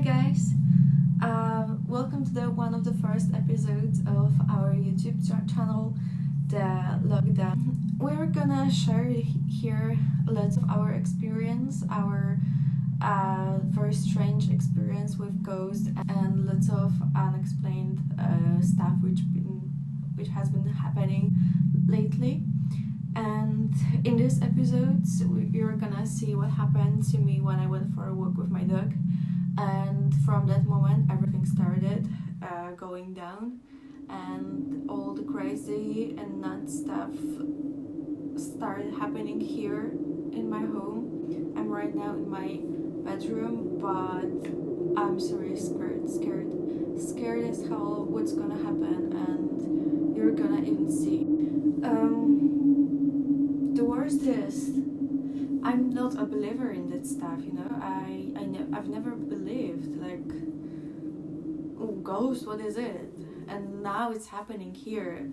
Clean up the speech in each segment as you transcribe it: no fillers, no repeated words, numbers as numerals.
guys, welcome to one of the first episodes of our YouTube channel, The Lockdown. We're gonna share here lots of our experience, our very strange experience with ghosts, and lots of unexplained stuff which has been happening lately. And in this episode, you're gonna see what happened to me when I went for a walk with my dog. And from that moment, everything started going down, and all the crazy and nuts stuff started happening here in my home. I'm right now in my bedroom, but I'm seriously scared as hell what's gonna happen, and you're gonna even see. The worst is, I'm not a believer in that stuff, you know. I've never believed, like, oh, ghost, what is it? And now it's happening here.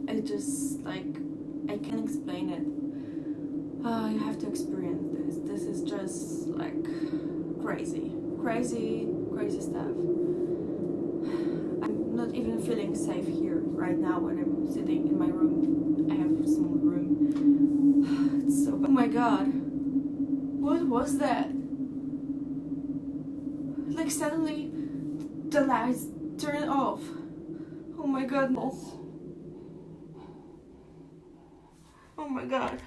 It just, like, I can't explain it. You have to experience this. This is just, like, crazy stuff. I'm not even feeling safe here right now when I'm sitting in my room. I have a small room. It's so bad. Oh my god. What was that? Like, suddenly the lights turned off. Oh my goodness. Oh my god.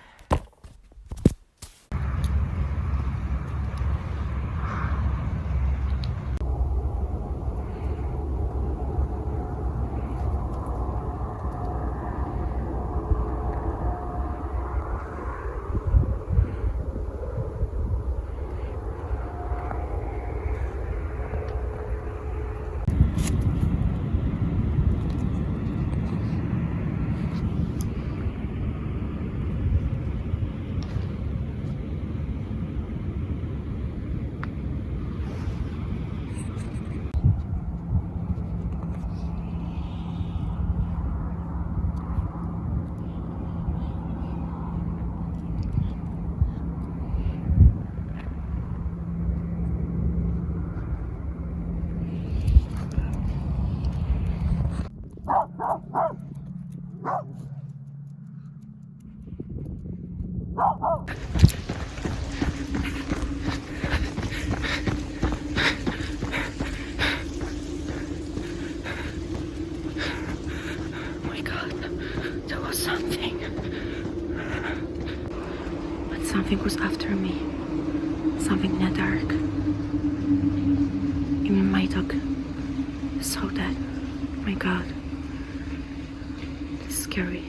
Something was after me. Something in the dark. Even my dog saw that. My god. It's scary.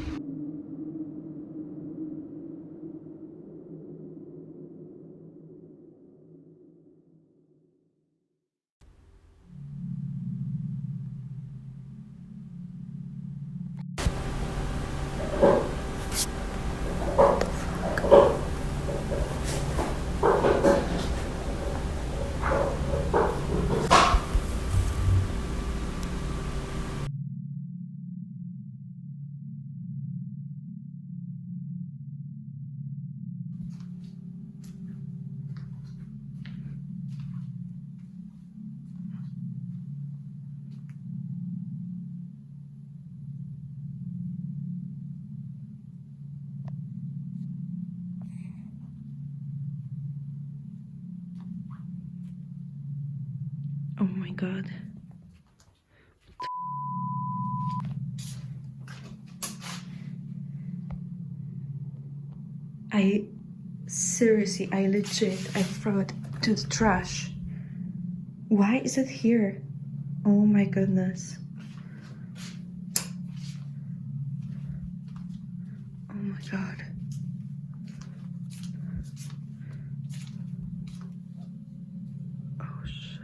Oh my god. I legit, I throw it to the trash. Why is it here? Oh my goodness. Oh my god. Oh shit.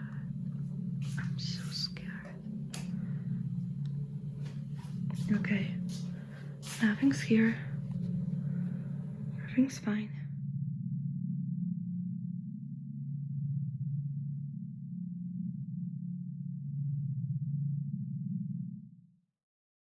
I'm so scared. Okay. Nothing's here. Everything's fine.